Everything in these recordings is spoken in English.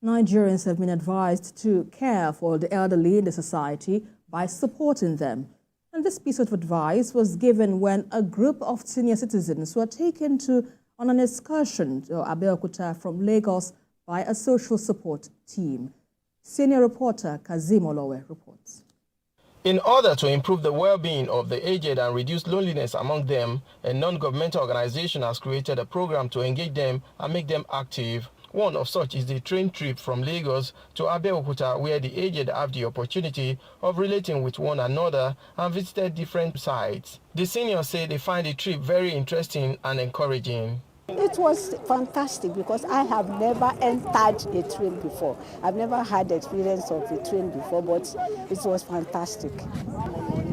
Nigerians have been advised to care for the elderly in the society by supporting them. And this piece of advice was given when a group of senior citizens were taken on an excursion to Abeokuta from Lagos by a social support team. Senior reporter Kazim Olowe reports. In order to improve the well-being of the aged and reduce loneliness among them, a non-governmental organization has created a program to engage them and make them active. One of such is the train trip from Lagos to Abeokuta, where the aged have the opportunity of relating with one another and visited different sites. The seniors say they find the trip very interesting and encouraging. It was fantastic because I have never entered a train before. I've never had the experience of a train before, but it was fantastic.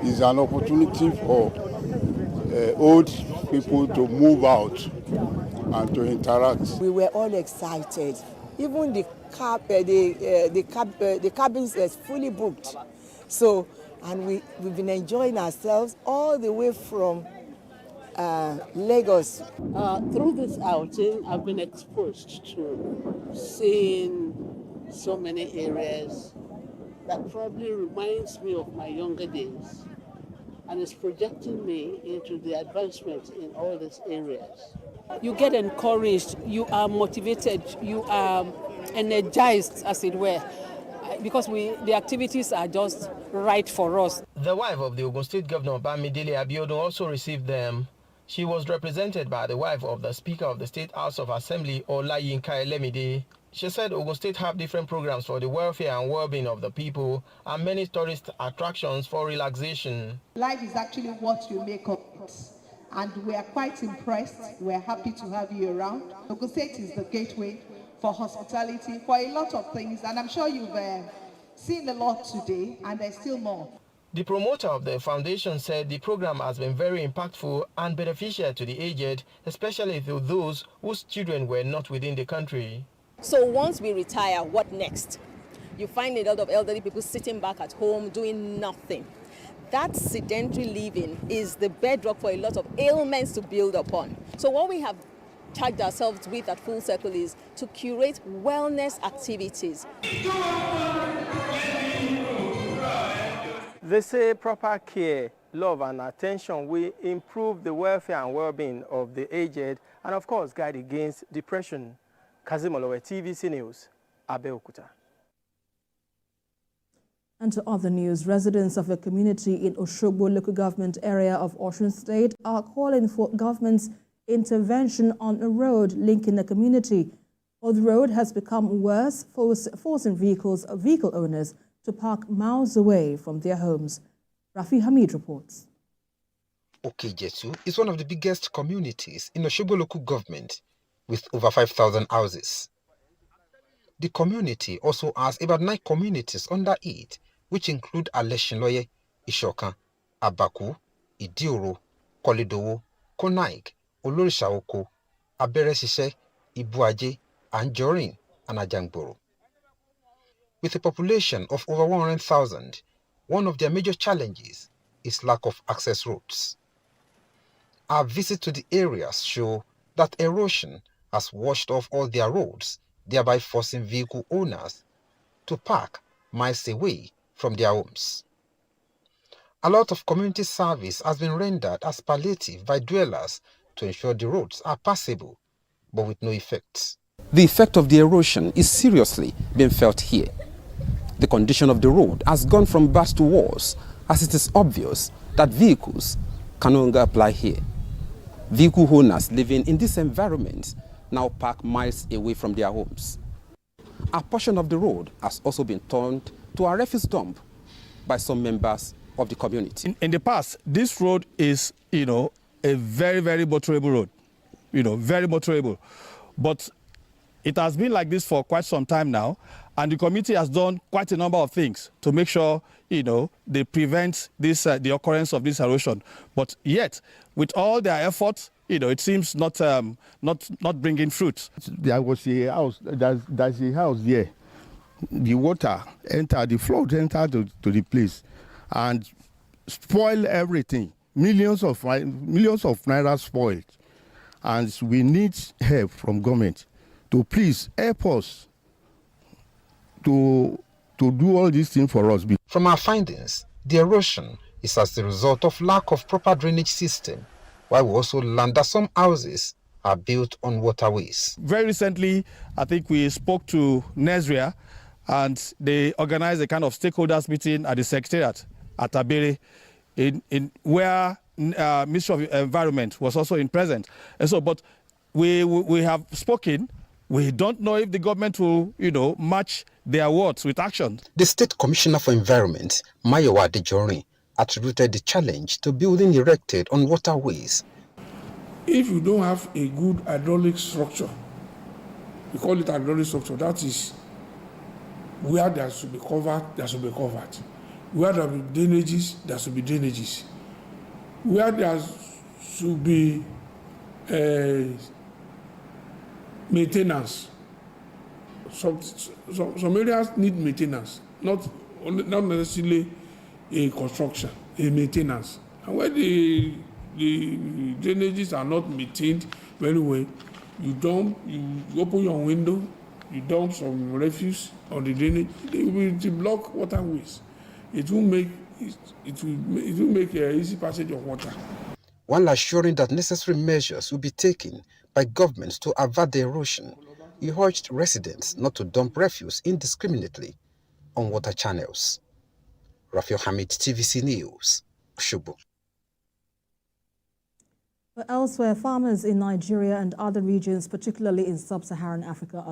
It's an opportunity for old people to move out and to interact. We were all excited. Even the cabins were fully booked. So, and we've been enjoying ourselves all the way from Lagos. Through this outing, I've been exposed to seeing so many areas that probably reminds me of my younger days, and it's projecting me into the advancement in all these areas. You get encouraged, you are motivated, you are energized, as it were, because the activities are just right for us. The wife of the Ogun State Governor, Bamidele Abiodun, also received them. She was represented by the wife of the Speaker of the State House of Assembly, Olayinka Elemide. She said Ogun State have different programs for the welfare and well-being of the people and many tourist attractions for relaxation. Life is actually what you make of it. And we are quite impressed. We're happy to have you around. Ogun State is the gateway for hospitality, for a lot of things. And I'm sure you've seen a lot today, and there's still more. The promoter of the foundation said the program has been very impactful and beneficial to the aged, especially to those whose children were not within the country. So once we retire, what next? You find a lot of elderly people sitting back at home doing nothing. That sedentary living is the bedrock for a lot of ailments to build upon. So what we have charged ourselves with at Full Circle is to curate wellness activities. They say proper care, love and attention will improve the welfare and well-being of the aged and of course guide against depression. Kazim Olowe, TVC News, Abeokuta. And to other news, residents of a community in Oshogbo local government area of Ogun State are calling for government's intervention on a road linking the community. Well, the road has become worse, forcing vehicle owners to park miles away from their homes. Rafi Hamid reports. Okejesu is one of the biggest communities in Oshogbo local government with over 5,000 houses. The community also has about 9 communities under it, which include Aleshinloye, Ishokan, Abaku, Idioro, Kolidowo, Konaik, Olorishaoko, Aberesise, Ibuaje, Anjorin, and Ajangboro. With a population of over 100,000, one of their major challenges is lack of access roads. Our visit to the areas show that erosion has washed off all their roads, thereby forcing vehicle owners to park miles away from their homes. A lot of community service has been rendered as palliative by dwellers to ensure the roads are passable, but with no effect. The effect of the erosion is seriously being felt here. The condition of the road has gone from bad to worse, as it is obvious that vehicles can no longer apply here. Vehicle owners living in this environment now park miles away from their homes. A portion of the road has also been turned to a refuse dump by some members of the community. In the past, this road is, a very, very motorable road, very motorable. But it has been like this for quite some time now, and the committee has done quite a number of things to make sure, they prevent this, the occurrence of this erosion. But yet, with all their efforts, it seems not bringing fruit. There was a house, there's a house there. The water entered, the flood entered to the place and spoiled everything. Millions of naira spoiled. And we need help from government to please help us to do all these things for us. From our findings, the erosion is as a result of lack of proper drainage system, while we also learned that some houses are built on waterways. Very recently, I think we spoke to Nesria, and they organized a kind of stakeholders meeting at the Secretariat at Abere, in where Ministry of Environment was also present. And so, but we have spoken. We don't know if the government will, match their words with action. The State Commissioner for Environment, Mayowa Dejori, attributed the challenge to building erected on waterways. If you don't have a good hydraulic structure, we call it hydraulic structure, that is where there should be covered, there should be covered. Where there should be drainages, there should be drainages. Where there should be maintenance. Some areas need maintenance, not necessarily a construction, a maintenance. And where the drainages are not maintained very well, you open your window, you dump some refuse on the drainage, it will block waterways. It will make an easy passage of water. While assuring that necessary measures will be taken by governments to avert the erosion, he urged residents not to dump refuse indiscriminately on water channels. Rafiu Hamid, TVC News, Oshobo. Elsewhere, farmers in Nigeria and other regions, particularly in sub-Saharan Africa, are